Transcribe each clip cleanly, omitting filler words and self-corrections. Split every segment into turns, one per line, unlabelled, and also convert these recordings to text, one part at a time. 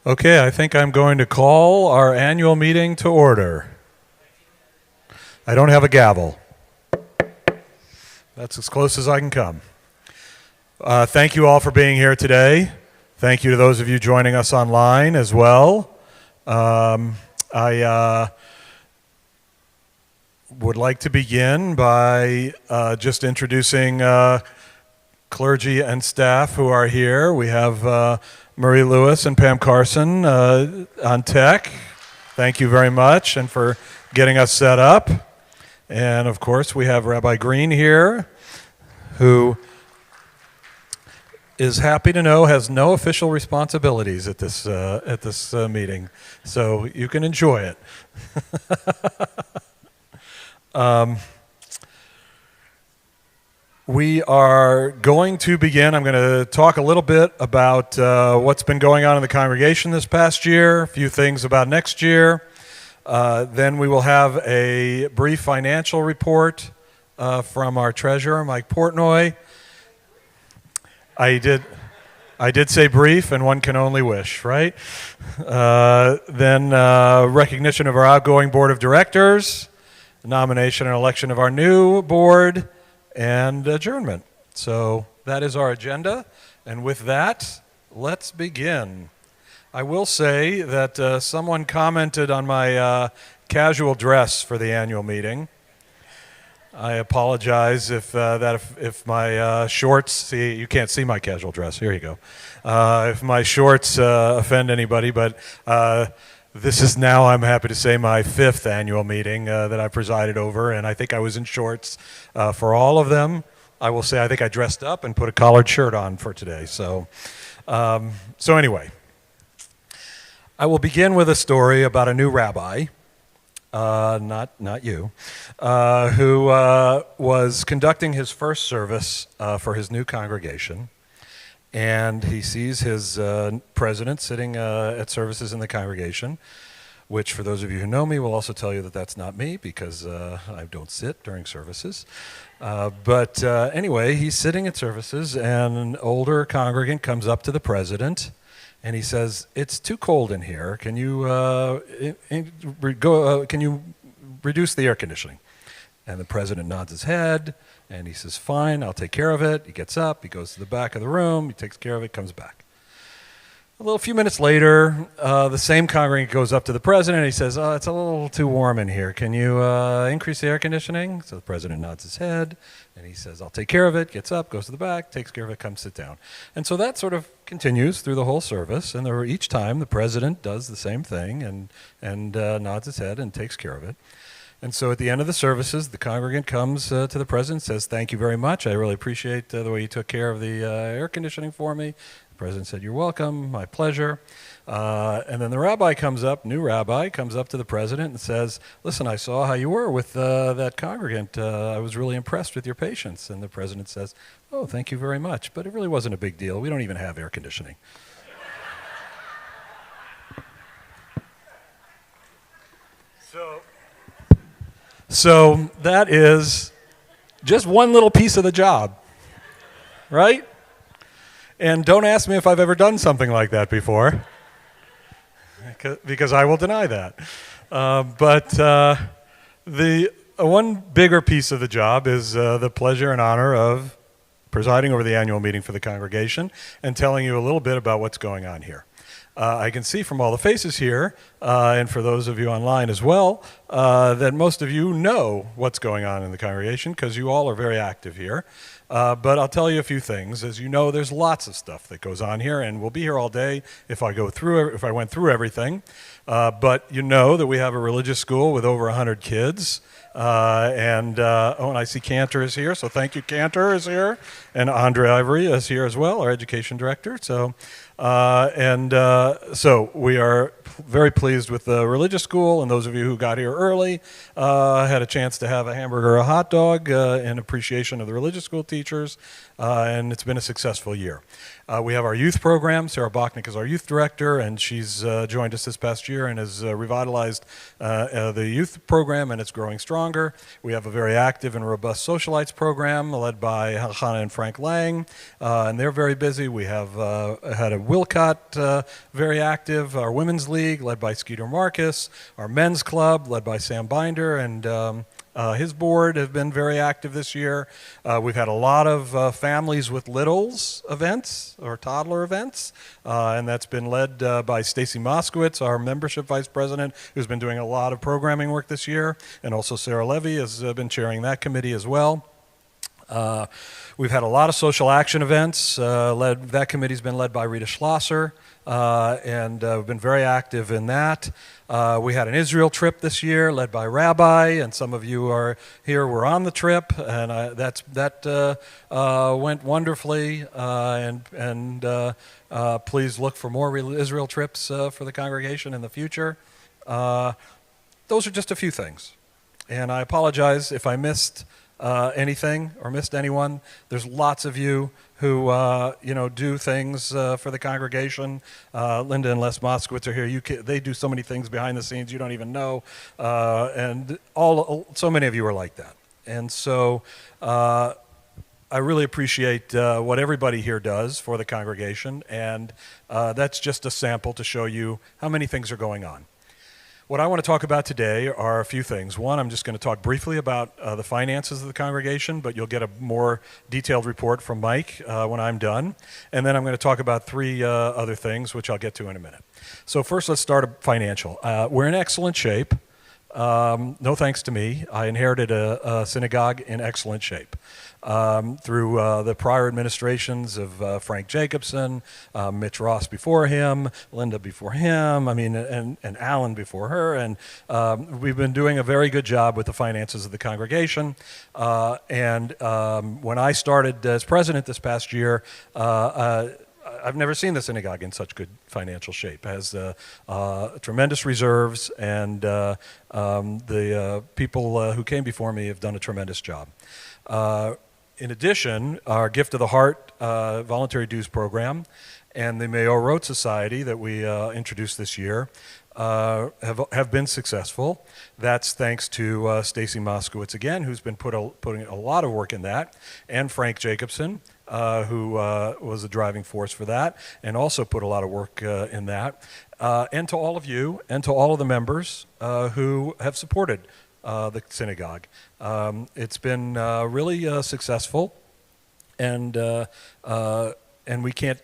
Okay, I think I'm going to call our annual meeting to order. I don't have a gavel. That's as close as I can come. Thank you all for being here today. Thank you to those of you joining us online as well. I would like to begin by just introducing clergy and staff who are here. We have Murray Lewis and Pam Carson on tech. Thank you very much and for getting us set up. And of course we have Rabbi Green here, who is happy to know has no official responsibilities at this meeting, so you can enjoy it. We are going to begin. I'm going to talk a little bit about what's been going on in the congregation this past year, a few things about next year. Then we will have a brief financial report from our treasurer, Mike Portnoy. I did say brief, and one can only wish, right? Then recognition of our outgoing board of directors, nomination and election of our new board, and adjournment. So that is our agenda, and with that, let's begin. I will say that someone commented on my casual dress for the annual meeting. I apologize if my shorts, see, you can't see my casual dress, here you go. If my shorts offend anybody, but this is now, I'm happy to say, my 5th annual meeting that I presided over, and I think I was in shorts for all of them. I will say I think I dressed up and put a collared shirt on for today. So anyway, I will begin with a story about a new rabbi, not you, who was conducting his first service for his new congregation. And he sees his president sitting at services in the congregation, which for those of you who know me will also tell you that that's not me because I don't sit during services. But anyway, he's sitting at services and an older congregant comes up to the president and he says, "It's too cold in here. Can you can you reduce the air conditioning?" And the president nods his head. And he says, "Fine, I'll take care of it." He gets up, he goes to the back of the room, he takes care of it, comes back. A few minutes later, the same congregant goes up to the president and he says, "Oh, it's a little too warm in here. Can you increase the air conditioning?" So the president nods his head and he says, "I'll take care of it," gets up, goes to the back, takes care of it, comes sit down. And so that sort of continues through the whole service. And each time the president does the same thing and nods his head and takes care of it. And so at the end of the services, the congregant comes to the president and says, "Thank you very much. I really appreciate the way you took care of the air conditioning for me." The president said, "You're welcome. My pleasure." And then the rabbi comes up, new rabbi, comes up to the president and says, "Listen, I saw how you were with that congregant. I was really impressed with your patience." And the president says, "Oh, thank you very much. But it really wasn't a big deal. We don't even have air conditioning." So that is just one little piece of the job, right? And don't ask me if I've ever done something like that before, because I will deny that. But the one bigger piece of the job is the pleasure and honor of presiding over the annual meeting for the congregation and telling you a little bit about what's going on here. I can see from all the faces here, and for those of you online as well, that most of you know what's going on in the congregation because you all are very active here. But I'll tell you a few things. As you know, there's lots of stuff that goes on here, and we'll be here all day if I went through everything. But you know that we have a religious school with over 100 kids. And I see Cantor is here, so thank you. Cantor is here, and Andre Ivory is here as well, our education director. So we are very pleased with the religious school, and those of you who got here early had a chance to have a hamburger or a hot dog in appreciation of the religious school teachers, and it's been a successful year. We have our youth program. Sarah Bachnick is our youth director, and she's joined us this past year and has revitalized the youth program, and it's growing stronger. We have a very active and robust socialites program led by Hannah and Frank Lang, and they're very busy. We have had a Wilcott very active, our women's league led by Skeeter Marcus, our men's club led by Sam Binder, and his board have been very active this year. We've had a lot of families with littles events or toddler events, and that's been led by Stacy Moskowitz, our membership vice president, who's been doing a lot of programming work this year, and also Sarah Levy has been chairing that committee as well. We've had a lot of social action events. That committee's been led by Rita Schlosser, and we've been very active in that. We had an Israel trip this year led by Rabbi, and some of you are here were on the trip, and that went wonderfully. Please look for more Israel trips for the congregation in the future. Those are just a few things, and I apologize if I missed anything or missed anyone. There's lots of you who do things for the congregation. Linda and Les Moskowitz are here. They do so many things behind the scenes you don't even know, and so many of you are like that. And so I really appreciate what everybody here does for the congregation, and that's just a sample to show you how many things are going on. What I want to talk about today are a few things. One, I'm just going to talk briefly about the finances of the congregation, but you'll get a more detailed report from Mike when I'm done. And then I'm going to talk about three other things, which I'll get to in a minute. So first, let's start financial. We're in excellent shape. No thanks to me. I inherited a synagogue in excellent shape. Through the prior administrations of Frank Jacobson, Mitch Ross before him, Linda before him, and Alan before her, and we've been doing a very good job with the finances of the congregation. When I started as president this past year, I've never seen the synagogue in such good financial shape. It has tremendous reserves, and the people who came before me have done a tremendous job. In addition, our Gift of the Heart voluntary dues program and the Mayor Road Society that we introduced this year have been successful. That's thanks to Stacy Moskowitz again, who's been putting a lot of work in that, and Frank Jacobson, who was a driving force for that, and also put a lot of work in that. And to all of you, and to all of the members who have supported the synagogue. It's been really successful, and we can't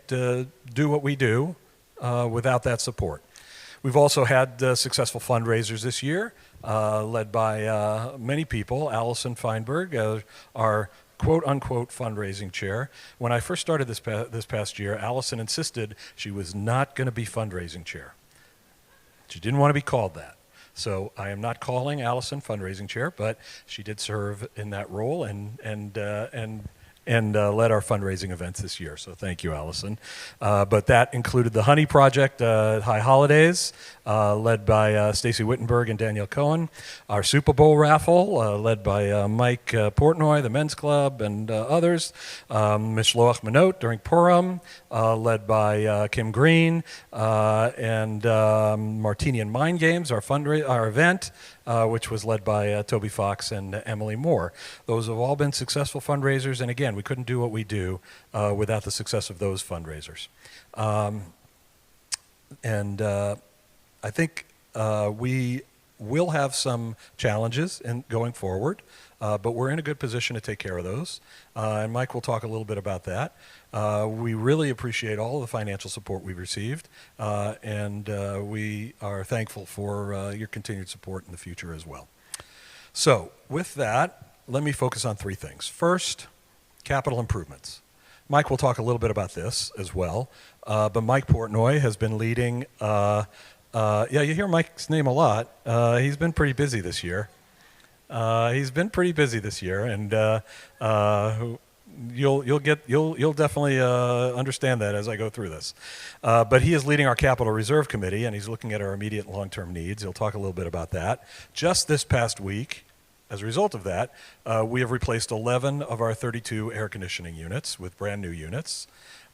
do what we do without that support. We've also had successful fundraisers this year, led by many people. Allison Feinberg, our quote-unquote fundraising chair. When I first started this past year, Allison insisted she was not going to be fundraising chair. She didn't want to be called that. So I am not calling Allison fundraising chair, but she did serve in that role and led our fundraising events this year. So thank you, Allison. But that included the Honey Project, High Holidays, led by Stacy Wittenberg and Danielle Cohen. Our Super Bowl raffle, led by Mike Portnoy, the men's club, and others. Mishloach Manot during Purim, led by Kim Green, and Martini and Mind Games, our event, which was led by Toby Fox and Emily Moore. Those have all been successful fundraisers, and again, we couldn't do what we do without the success of those fundraisers. I think we will have some challenges going forward, but we're in a good position to take care of those. And Mike will talk a little bit about that. We really appreciate all of the financial support we've received, and we are thankful for your continued support in the future as well. So with that, let me focus on three things. First, capital improvements. Mike will talk a little bit about this as well, but Mike Portnoy has been leading, you hear Mike's name a lot. He's been pretty busy this year. And you'll definitely understand that as I go through this. But he is leading our Capital Reserve Committee, and he's looking at our immediate long-term needs. He'll talk a little bit about that. Just this past week, as a result of that, we have replaced 11 of our 32 air conditioning units with brand new units.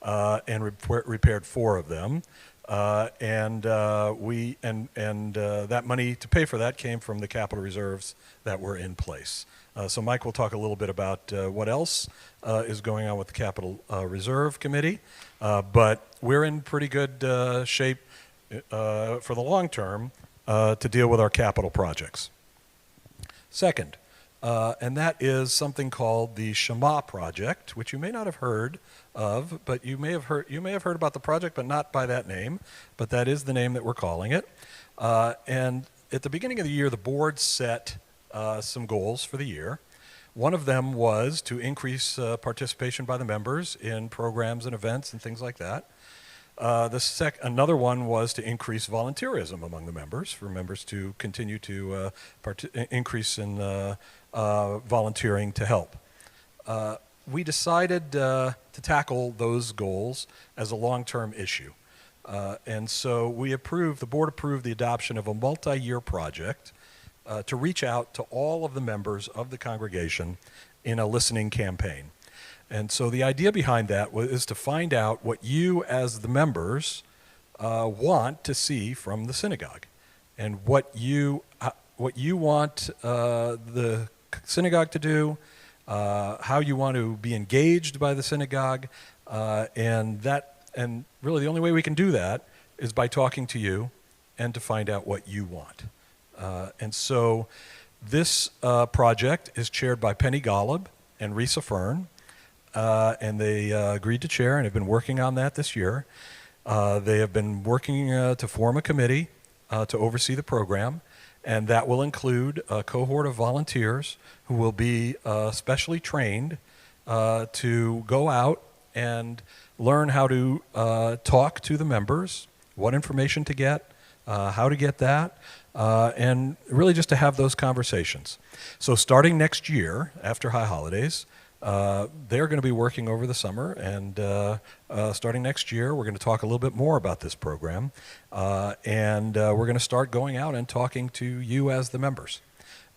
and repaired 4 of them. That money to pay for that came from the capital reserves that were in place. So Mike will talk a little bit about what else is going on with the Capital Reserve Committee, but we're in pretty good shape for the long term to deal with our capital projects. Second, and that is something called the Shema project, which you may not have heard of, but you may have heard about the project, but not by that name. But that is the name that we're calling it. And at the beginning of the year, the board set some goals for the year. One of them was to increase participation by the members in programs and events and things like that. Another one was to increase volunteerism among the members, for members to continue to increase in volunteering to help. We decided to tackle those goals as a long-term issue. And so the board approved the adoption of a multi-year project to reach out to all of the members of the congregation in a listening campaign. And so the idea behind that is to find out what you as the members want to see from the synagogue, and what you want the synagogue to do, how you want to be engaged by the synagogue, and really the only way we can do that is by talking to you and to find out what you want. And so this project is chaired by Penny Golub and Risa Fern, and they agreed to chair and have been working on that this year. They have been working to form a committee to oversee the program, and that will include a cohort of volunteers who will be specially trained to go out and learn how to talk to the members, what information to get, how to get that, and really just to have those conversations. So starting next year, after high holidays, they're going to be working over the summer, and starting next year, we're going to talk a little bit more about this program, and we're going to start going out and talking to you as the members.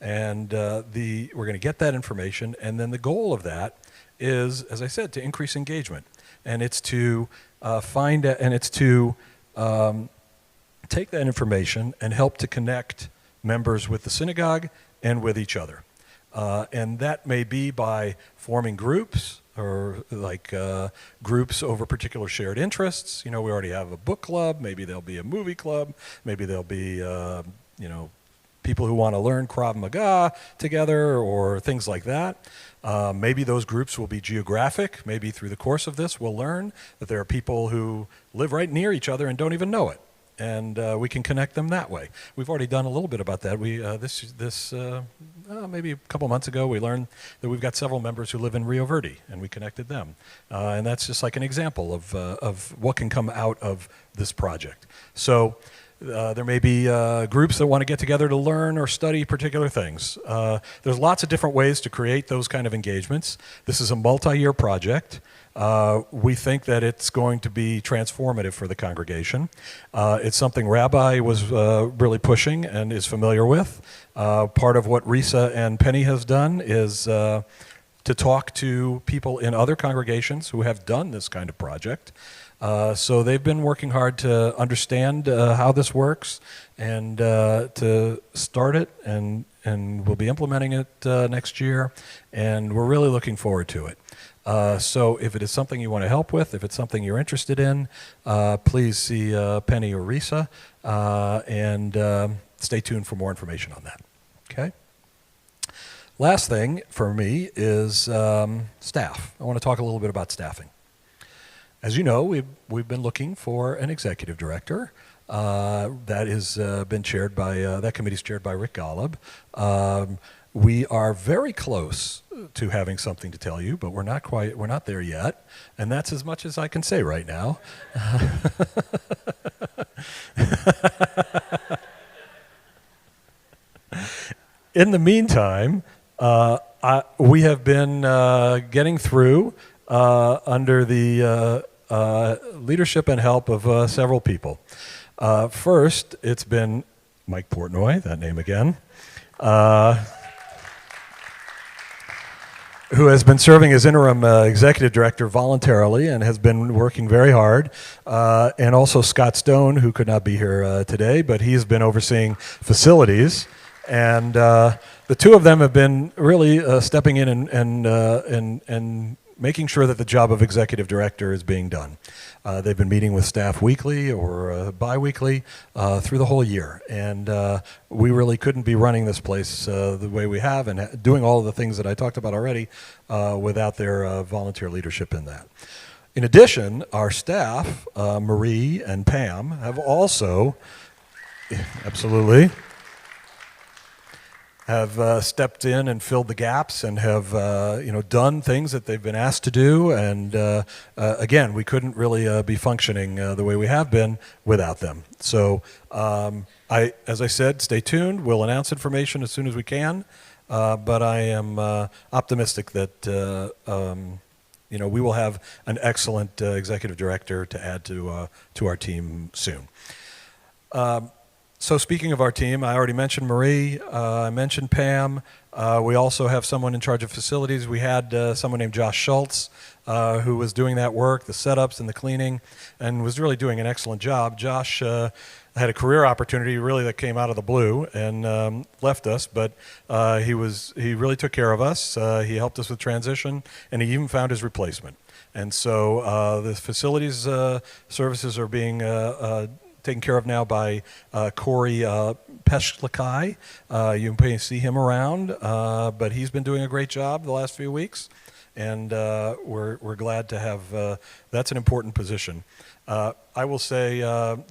And we're going to get that information, and then the goal of that is, as I said, to increase engagement, and it's to take that information and help to connect members with the synagogue and with each other. And that may be by forming groups, or like groups over particular shared interests. We already have a book club. Maybe there'll be a movie club. Maybe there'll be, people who want to learn Krav Maga together, or things like that. Maybe those groups will be geographic. Maybe through the course of this, we'll learn that there are people who live right near each other and don't even know it. And we can connect them that way. We've already done a little bit about that. Maybe a couple months ago, we learned that we've got several members who live in Rio Verde, and we connected them. And that's just like an example of what can come out of this project. So there may be groups that want to get together to learn or study particular things. There's lots of different ways to create those kind of engagements. This is a multi-year project. We think that it's going to be transformative for the congregation. It's something Rabbi was really pushing and is familiar with. Part of what Risa and Penny has done is to talk to people in other congregations who have done this kind of project. So they've been working hard to understand how this works and to start it, and we'll be implementing it next year, and we're really looking forward to it. So if it is something you want to help with, if it's something you're interested in, please see Penny or Risa, and stay tuned for more information on that. Okay? Last thing for me is staff. I want to talk a little bit about staffing. As you know, we've been looking for an executive director. That is been chaired by that committee is chaired by Rick Golub. We are very close to having something to tell you, but we're not there yet, and that's as much as I can say right now. In the meantime, we have been getting through under the leadership and help of several people. First, it's been Mike Portnoy, that name again. who has been serving as interim executive director voluntarily and has been working very hard, and also Scott Stone, who could not be here today, but he's been overseeing facilities, and the two of them have been really stepping in and making sure that the job of executive director is being done. They've been meeting with staff weekly or bi-weekly through the whole year, and we really couldn't be running this place the way we have and doing all of the things that I talked about already without their volunteer leadership in that. In addition, our staff, Marie and Pam, have also, absolutely, have stepped in and filled the gaps and have done things that they've been asked to do. And again, we couldn't really be functioning the way we have been without them. So as I said, stay tuned. We'll announce information as soon as we can. But I am optimistic that we will have an excellent executive director to add to our team soon. So speaking of our team, I already mentioned Marie, I mentioned Pam. We also have someone in charge of facilities. We had someone named Josh Schultz who was doing that work, the setups and the cleaning, and was really doing an excellent job. Josh had a career opportunity really that came out of the blue and left us, but he really took care of us. He helped us with transition, and he even found his replacement. And so the facilities services are being taken care of now by Corey Peshlikai. You may see him around, but he's been doing a great job the last few weeks, and we're glad to have, that's an important position. I will say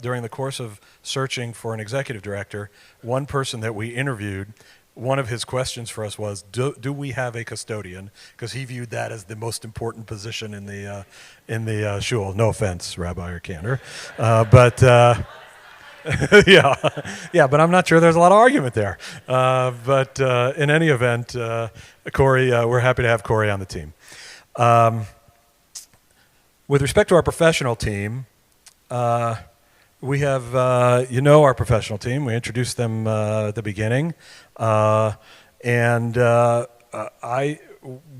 during the course of searching for an executive director, one person that we interviewed, one of his questions for us was, do we have a custodian? Because he viewed that as the most important position in the shul. No offense, Rabbi or Cantor. But but I'm not sure there's a lot of argument there. But in any event, Corey, we're happy to have Corey on the team. With respect to our professional team, we have, our professional team. We introduced them at the beginning.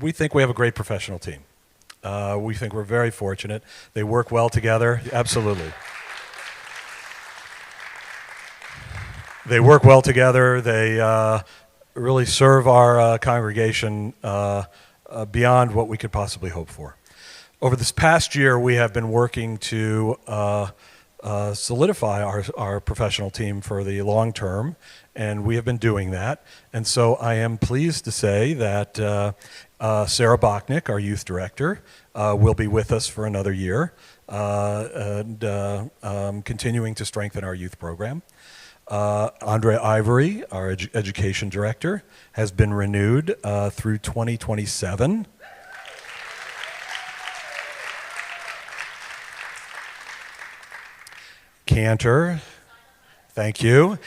We think we have a great professional team. We think we're very fortunate. They work well together. Absolutely. They work well together. They really serve our congregation beyond what we could possibly hope for. Over this past year, we have been working to solidify our professional team for the long term, and we have been doing that. And so I am pleased to say that Sarah Bachnick, our youth director, will be with us for another year, continuing to strengthen our youth program. Andre Ivory, our education director, has been renewed through 2027. Cantor, thank you.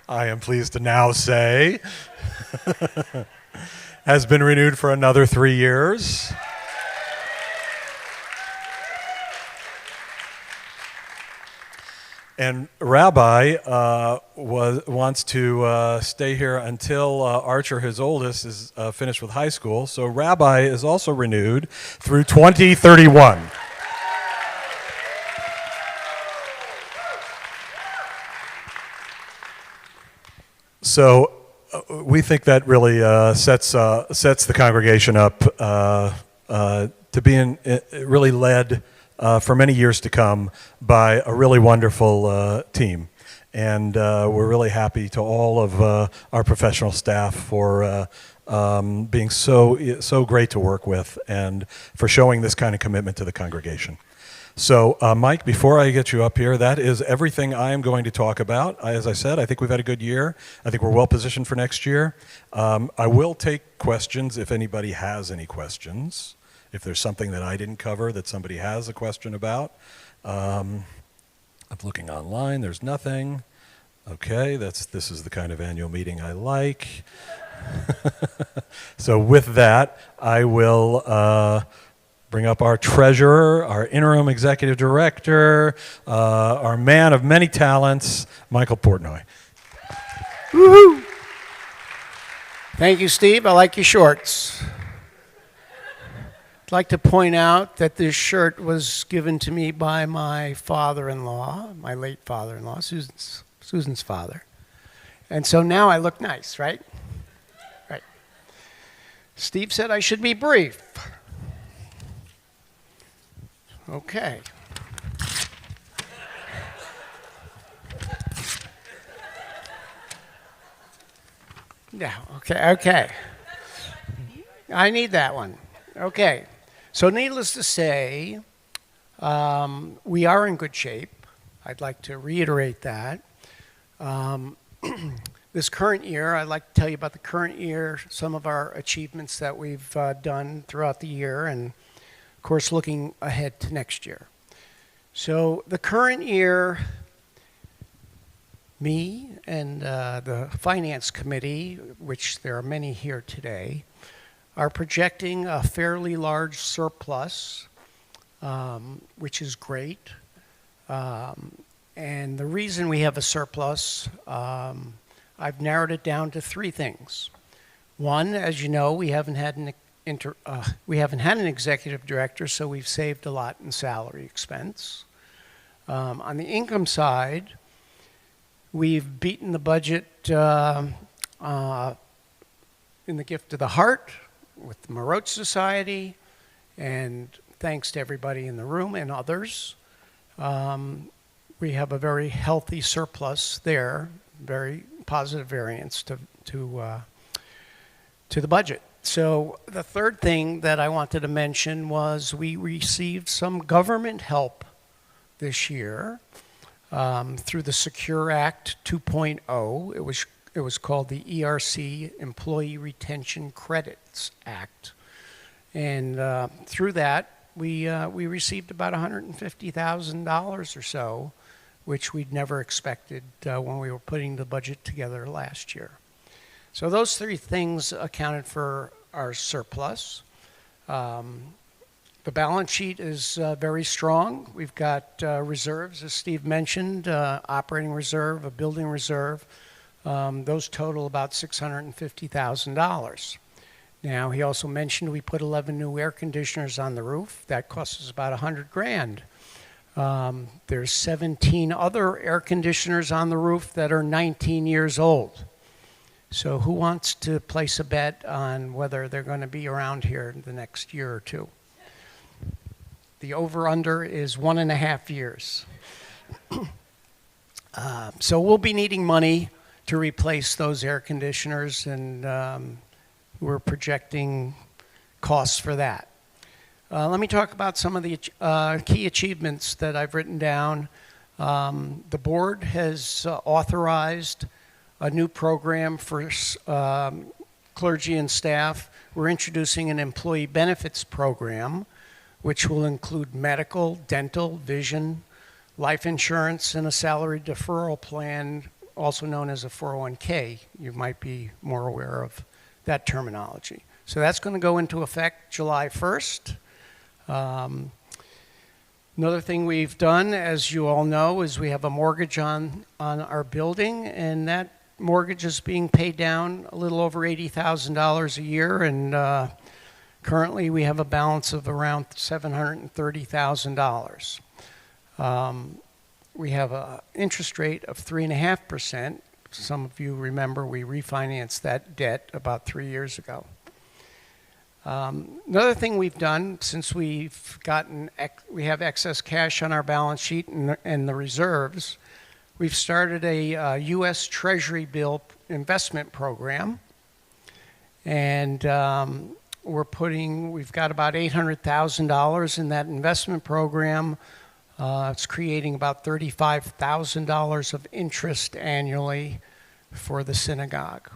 I am pleased to now say has been renewed for another 3 years. And Rabbi wants to stay here until Archer, his oldest, is finished with high school. So Rabbi is also renewed through 2031. So we think that really sets the congregation up to being really led for many years to come by a really wonderful team. And we're really happy to all of our professional staff for being so great to work with and for showing this kind of commitment to the congregation. So Mike, before I get you up here, that is everything I am going to talk about. As I said, I think we've had a good year. I think we're well positioned for next year. I will take questions if anybody has any questions. If there's something that I didn't cover that somebody has a question about. I'm looking online, there's nothing. Okay, this is the kind of annual meeting I like. So with that, I will bring up our treasurer, our interim executive director, our man of many talents, Michael Portnoy.
Woohoo! Thank you, Steve. I like your shorts. I'd like to point out that this shirt was given to me by my father-in-law, my late father-in-law, Susan's father. And so now I look nice, right? Right. Steve said I should be brief. Okay. Yeah, okay. I need that one. Okay. So needless to say, we are in good shape. I'd like to reiterate that. This current year, I'd like to tell you about the current year, some of our achievements that we've done throughout the year, and of course looking ahead to next year. So the current year, me and the Finance Committee, which there are many here today, are projecting a fairly large surplus, which is great. And the reason we have a surplus, I've narrowed it down to three things. One, as you know, we haven't had an executive director, so we've saved a lot in salary expense. On the income side, we've beaten the budget in the gift of the heart with the Marot Society, and thanks to everybody in the room and others. We have a very healthy surplus there, very positive variance to the budget. So the third thing that I wanted to mention was we received some government help this year. Through the Secure Act 2.0. It was called the ERC, Employee Retention Credits Act. And through that, we received about $150,000 or so, which we'd never expected when we were putting the budget together last year. So those three things accounted for our surplus. The balance sheet is very strong. We've got reserves, as Steve mentioned, operating reserve, a building reserve. Those total about $650,000. Now, he also mentioned we put 11 new air conditioners on the roof. That costs us about $100,000. There's 17 other air conditioners on the roof that are 19 years old. So who wants to place a bet on whether they're going to be around here in the next year or two? The over-under is 1.5 years. So we'll be needing money to replace those air conditioners, and we're projecting costs for that. Let me talk about some of the key achievements that I've written down. The board has authorized a new program for clergy and staff. We're introducing an employee benefits program, which will include medical, dental, vision, life insurance, and a salary deferral plan, also known as a 401k. You might be more aware of that terminology. So that's going to go into effect July 1st. Another thing we've done, as you all know, is we have a mortgage on our building, and that mortgage is being paid down a little over $80,000 a year, and currently we have a balance of around $730,000. We have an interest rate of 3.5%. Some of you remember we refinanced that debt about 3 years ago. Another thing we've done, since we have excess cash on our balance sheet and the reserves, we've started a U.S. Treasury bill investment program, and we've got about $800,000 in that investment program. It's creating about $35,000 of interest annually for the synagogue.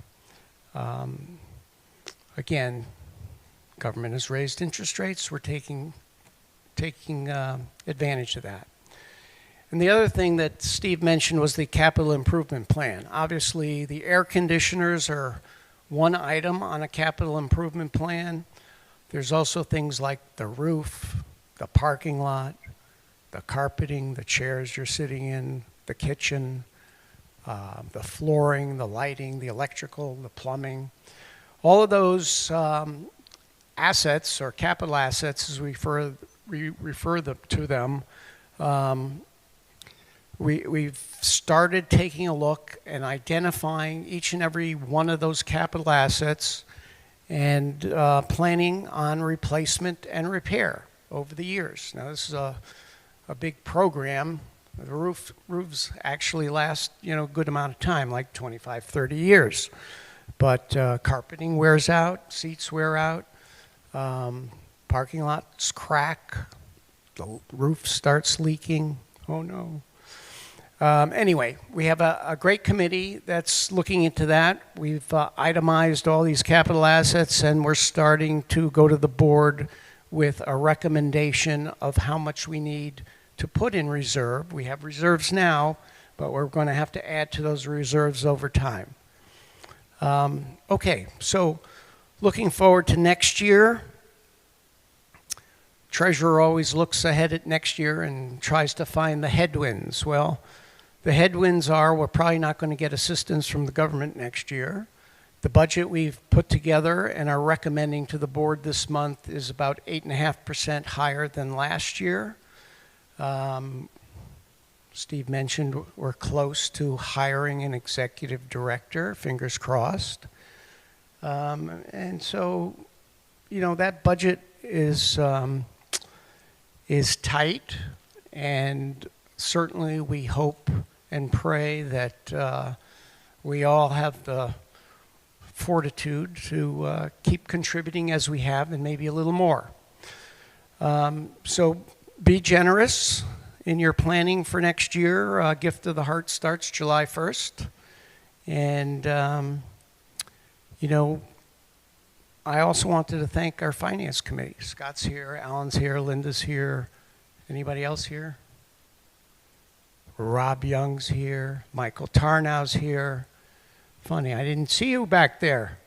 Again, government has raised interest rates. We're taking advantage of that. And the other thing that Steve mentioned was the capital improvement plan. Obviously, the air conditioners are one item on a capital improvement plan. There's also things like the roof, the parking lot, the carpeting, the chairs you're sitting in, the kitchen, the flooring, the lighting, the electrical, the plumbing. All of those assets, or capital assets as we refer to them, we've started taking a look and identifying each and every one of those capital assets and planning on replacement and repair over the years. Now, this is a big program. The roofs actually last, a good amount of time, like 25, 30 years. But carpeting wears out, seats wear out, parking lots crack, the roof starts leaking. Oh no. Anyway, we have a great committee that's looking into that. We've itemized all these capital assets, and we're starting to go to the board with a recommendation of how much we need to put in reserve. We have reserves now, but we're going to have to add to those reserves over time. Okay, so looking forward to next year. Treasurer always looks ahead at next year and tries to find the headwinds. Well, the headwinds are we're probably not going to get assistance from the government next year. The budget we've put together and are recommending to the board this month is about 8.5% higher than last year. Steve mentioned we're close to hiring an executive director, fingers crossed. And so, that budget is tight, and certainly we hope and pray that we all have the fortitude to keep contributing as we have, and maybe a little more. So be generous in your planning for next year. Gift of the Heart starts July 1st. And, I also wanted to thank our finance committee. Scott's here, Alan's here, Linda's here. Anybody else here? Rob Young's here, Michael Tarnow's here. Funny, I didn't see you back there.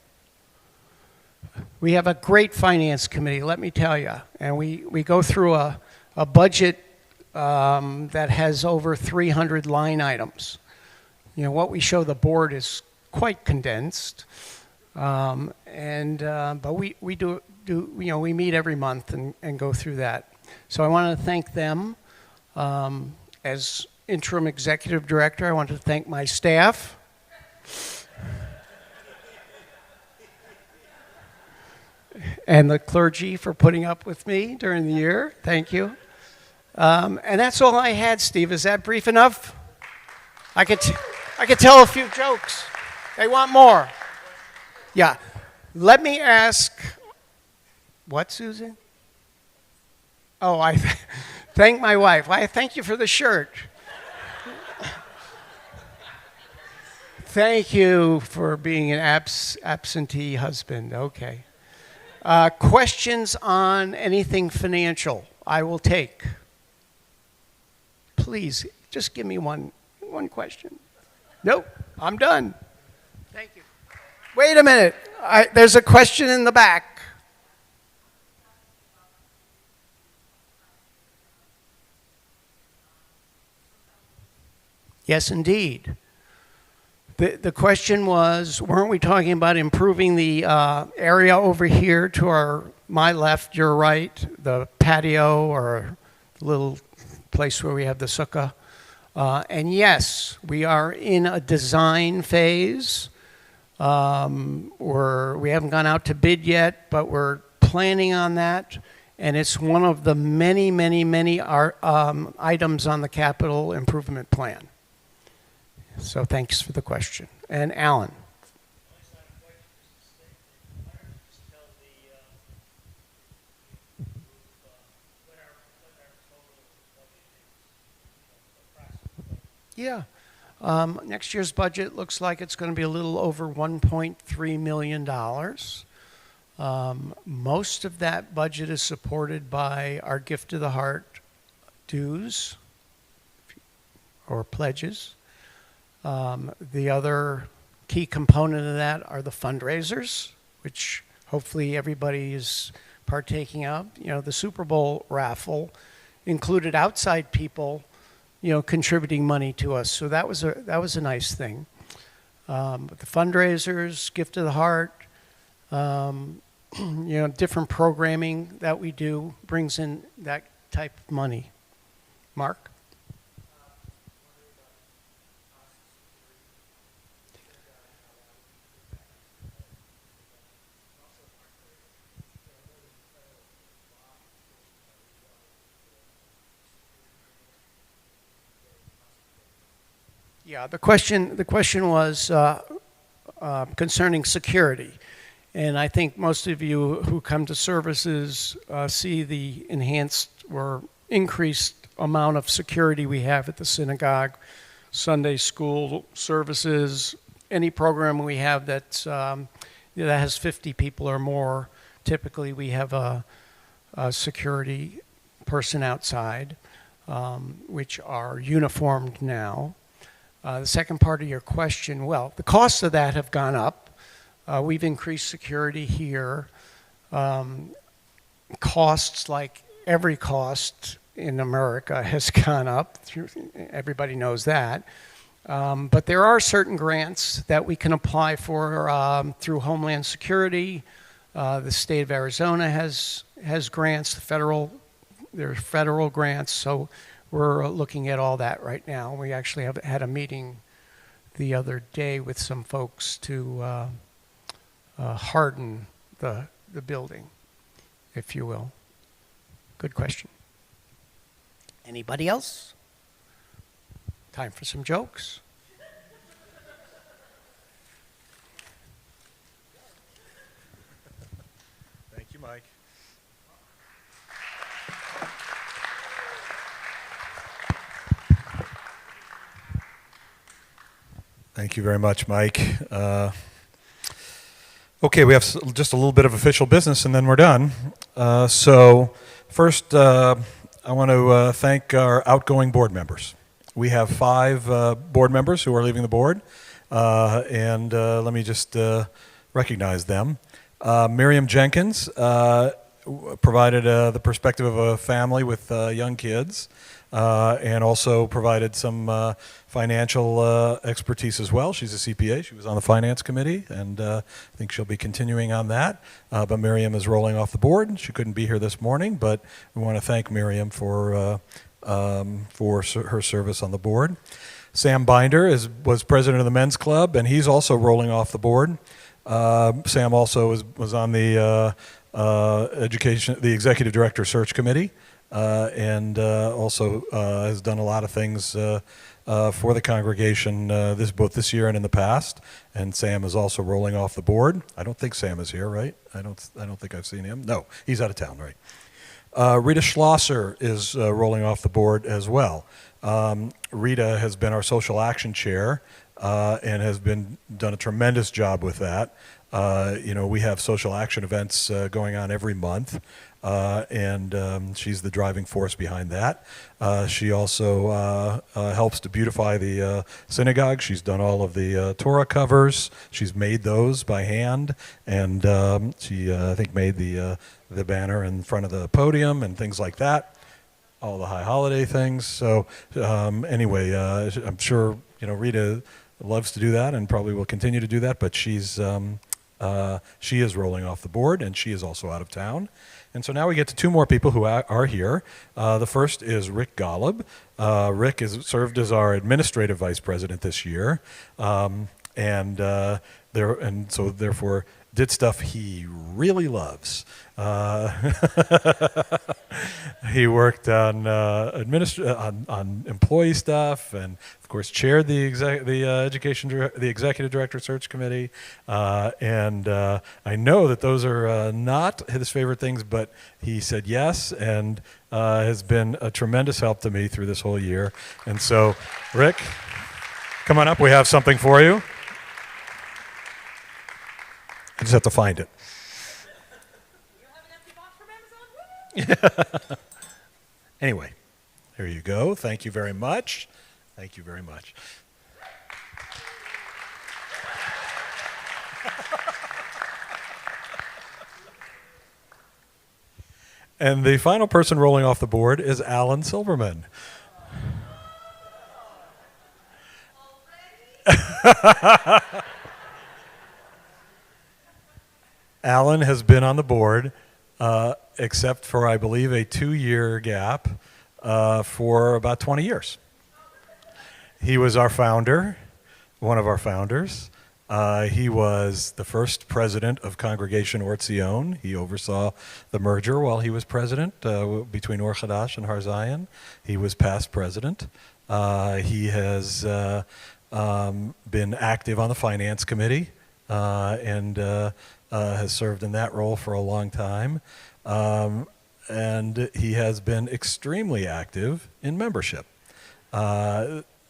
We have a great finance committee, let me tell you. And we go through a budget that has over 300 line items. What we show the board is quite condensed. But we we meet every month and go through that. So I want to thank them. As interim executive director, I want to thank my staff. And the clergy for putting up with me during the year. Thank you. And that's all I had, Steve. Is that brief enough? I could tell a few jokes. They want more. Yeah. Let me ask, what, Susan? Oh, I thank my wife. I thank you for the shirt. Thank you for being an absentee husband. Okay. Questions on anything financial, I will take. Please, just give me one question. Nope, I'm done. Thank you. Wait a minute. There's a question in the back. Yes, indeed. The question was, weren't we talking about improving the area over here to my left, your right, the patio or the little place where we have the sukkah? And yes, we are in a design phase. We haven't gone out to bid yet, but we're planning on that. And it's one of the many, many, many items on the capital improvement plan. So thanks for the question. And Alan. Yeah. Next year's budget looks like it's going to be a little over $1.3 million. Most of that budget is supported by our Gift of the Heart dues or pledges. The other key component of that are the fundraisers, which hopefully everybody is partaking of. The Super Bowl raffle included outside people contributing money to us. So that was a nice thing. But the fundraisers, Gift of the Heart, different programming that we do brings in that type of money. Mark? Yeah, the question was concerning security. And I think most of you who come to services see the enhanced or increased amount of security we have at the synagogue, Sunday school services, any program we have that has 50 people or more. Typically, we have a security person outside, which are uniformed now. The second part of your question, well, the costs of that have gone up. We've increased security here. Costs, like every cost in America, has gone up. Everybody knows that. But there are certain grants that we can apply for through Homeland Security. The state of Arizona has grants. There are federal grants. So we're looking at all that right now. We actually have had a meeting the other day with some folks to harden the building, if you will. Good question. Anybody else? Time for some jokes.
Thank you, Mike. Thank you very much, Mike. Okay, we have just a little bit of official business and then we're done. So first, I want to thank our outgoing board members. We have 5 board members who are leaving the board, and let me just recognize them. Miriam Jenkins provided the perspective of a family with young kids, and also provided some financial expertise as well. She's a CPA. She was on the finance committee, and I think she'll be continuing on that. But Miriam is rolling off the board. She couldn't be here this morning, but we want to thank Miriam for her service on the board. Sam Binder was president of the men's club, and he's also rolling off the board. Sam also was on the executive director search committee, and also has done a lot of things for the congregation both this year and in the past. And Sam is also rolling off the board. I don't think Sam is here, right? I don't think I've seen him. No, he's out of town, right? Rita Schlosser is rolling off the board as well. Rita has been our social action chair and has done a tremendous job with that. We have social action events going on every month, and she's the driving force behind that. She also helps to beautify the synagogue. She's done all of the Torah covers. She's made those by hand, and she, I think, made the banner in front of the podium and things like that, all the high holiday things. So anyway, I'm sure Rita loves to do that and probably will continue to do that, but she is rolling off the board, and she is also out of town. And so now we get to 2 more people who are here. The first is Rick Golub. Rick has served as our administrative vice president this year, and so therefore did stuff he really loves. He worked on on employee stuff, and of course chaired the executive director search committee. And I know that those are not his favorite things, but he said yes, and has been a tremendous help to me through this whole year. And so, Rick, come on up. We have something for you. I just have to find it.
You have an empty box from Amazon?
Anyway, there you go. Thank you very much. Thank you very much. And the final person rolling off the board is Alan Silverman. Alan has been on the board, except for, I believe, a 2-year gap for about 20 years. He was our founder, one of our founders. He was the first president of Congregation Or Tzion. He oversaw the merger while he was president between Or Chadash and Har Zion. He was past president. He has been active on the finance committee and has served in that role for a long time. And he has been extremely active in membership.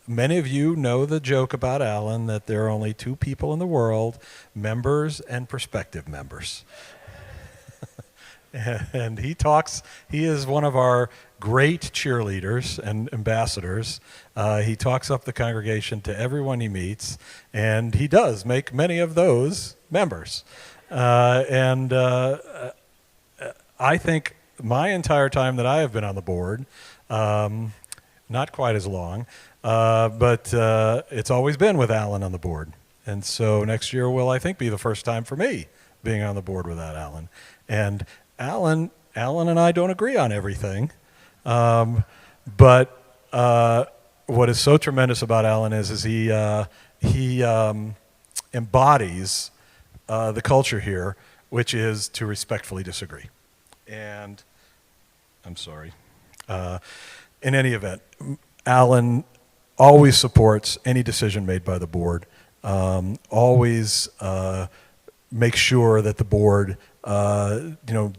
Many of you know the joke about Alan that there are only 2 people in the world, members and prospective members. And he is one of our great cheerleaders and ambassadors. He talks up the congregation to everyone he meets, and he does make many of those members. I think my entire time that I have been on the board, not quite as long, but it's always been with Alan on the board. And so next year will, I think, be the first time for me being on the board without Alan. And Alan and I don't agree on everything. But what is so tremendous about Alan is he embodies the culture here, which is to respectfully disagree. And I'm sorry. In any event, Alan always supports any decision made by the board, always makes sure that the board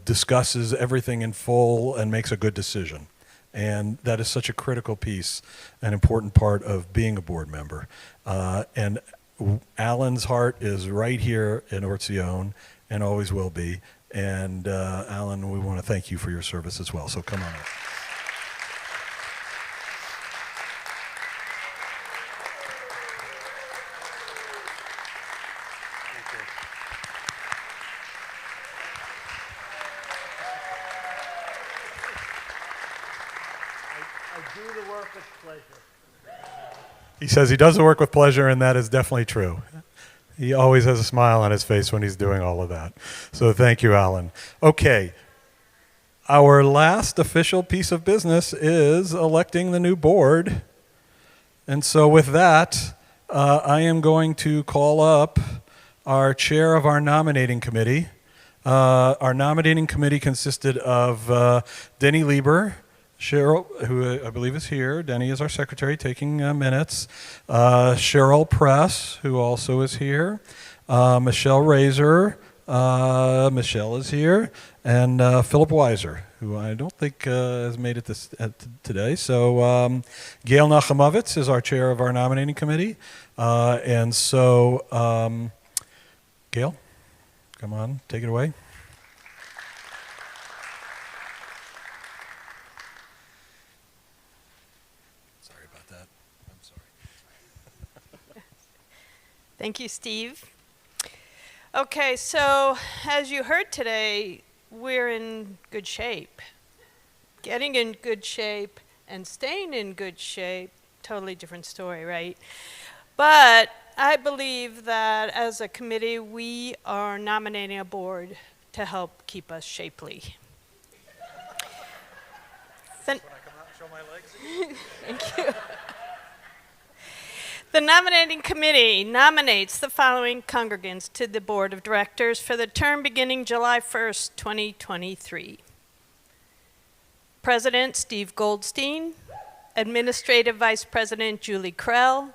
discusses everything in full and makes a good decision. And that is such a critical piece, an important part of being a board member. And Alan's heart is right here in Or Tzion and always will be. And Alan, we want to thank you for your service as well. So come on up. He says he does the work with pleasure, and that is definitely true. He always has a smile on his face when he's doing all of that. So thank you, Alan. Okay, our last official piece of business is electing the new board. And so with that, I am going to call up our chair of our nominating committee. Our nominating committee consisted of Denny Lieber, Cheryl, who I believe is here. Denny is our secretary taking minutes. Cheryl Press, who also is here. Michelle Razor, Michelle is here. And Philip Weiser, who I don't think has made it today. So Gail Nachamovitz is our chair of our nominating committee. And so, Gail, come on, take it away.
Thank you, Steve. Okay, so as you heard today, we're in good shape. Getting in good shape and staying in good shape, totally different story, right? But I believe that as a committee, we are nominating a board to help keep us shapely. When I come out and show my legs? Thank you. The nominating committee nominates the following congregants to the board of directors for the term beginning July 1st, 2023. President Steve Goldstein, Administrative Vice President Julie Krell,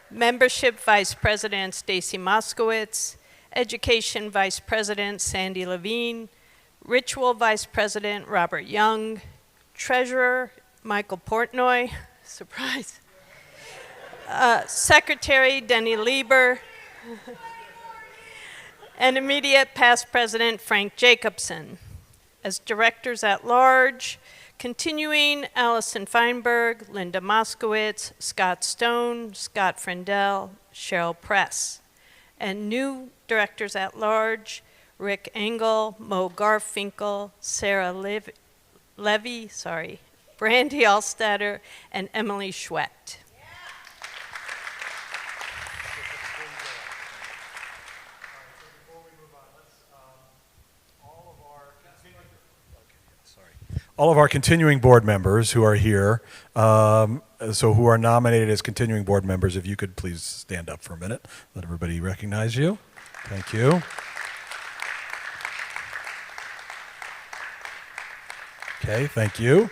Membership Vice President Stacy Moskowitz, Education Vice President Sandy Levine, Ritual Vice President Robert Young, Treasurer Michael Portnoy, surprise, Secretary Denny Lieber, and immediate past President Frank Jacobson. As directors at large, continuing Allison Feinberg, Linda Moskowitz, Scott Stone, Scott Frindell, Cheryl Press. And new directors at large, Rick Engel, Mo Garfinkel, Sarah Levy, Brandy Allstatter, and Emily Schwecht.
all of our continuing board members who are here, so who are nominated as continuing board members, if you could please stand up for a minute, let everybody recognize you. Thank you. Okay, thank you.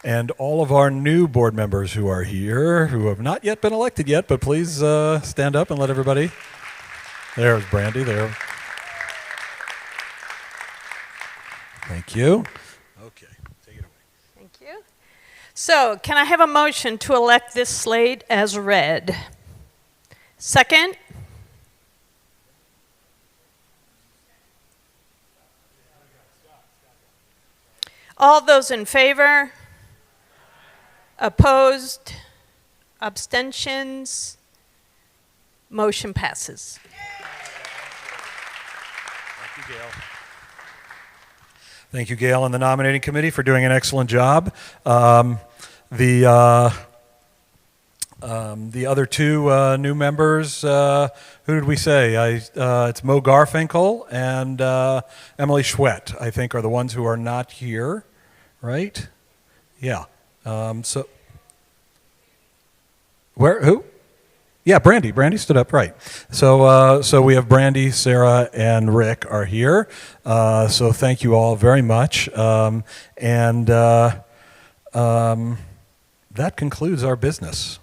And all of our new board members who are here, who have not yet been elected yet, but please stand up and let everybody. There's Brandy there. Thank you. Okay, take it away.
Thank you. So, can I have a motion to elect this slate as read? Second? All those in favor? Opposed? Abstentions? Motion passes.
Thank you, Gail. Thank you, Gail, and the nominating committee for doing an excellent job. The other two new members, who did we say? It's Mo Garfinkel and Emily Schwett, I think, are the ones who are not here, right? Yeah. So, who? Yeah, Brandy. Brandy stood up, right. So we have Brandy, Sarah, and Rick are here. So thank you all very much. That concludes our business.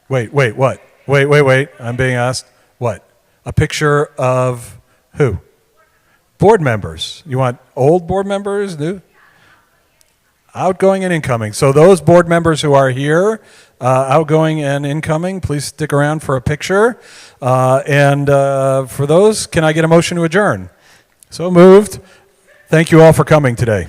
Wait, what? Wait. I'm being asked, what? A picture of who? Board members. You want old board members? New? Outgoing and incoming. So those board members who are here, outgoing and incoming, please stick around for a picture. For those, can I get a motion to adjourn? So moved. Thank you all for coming today.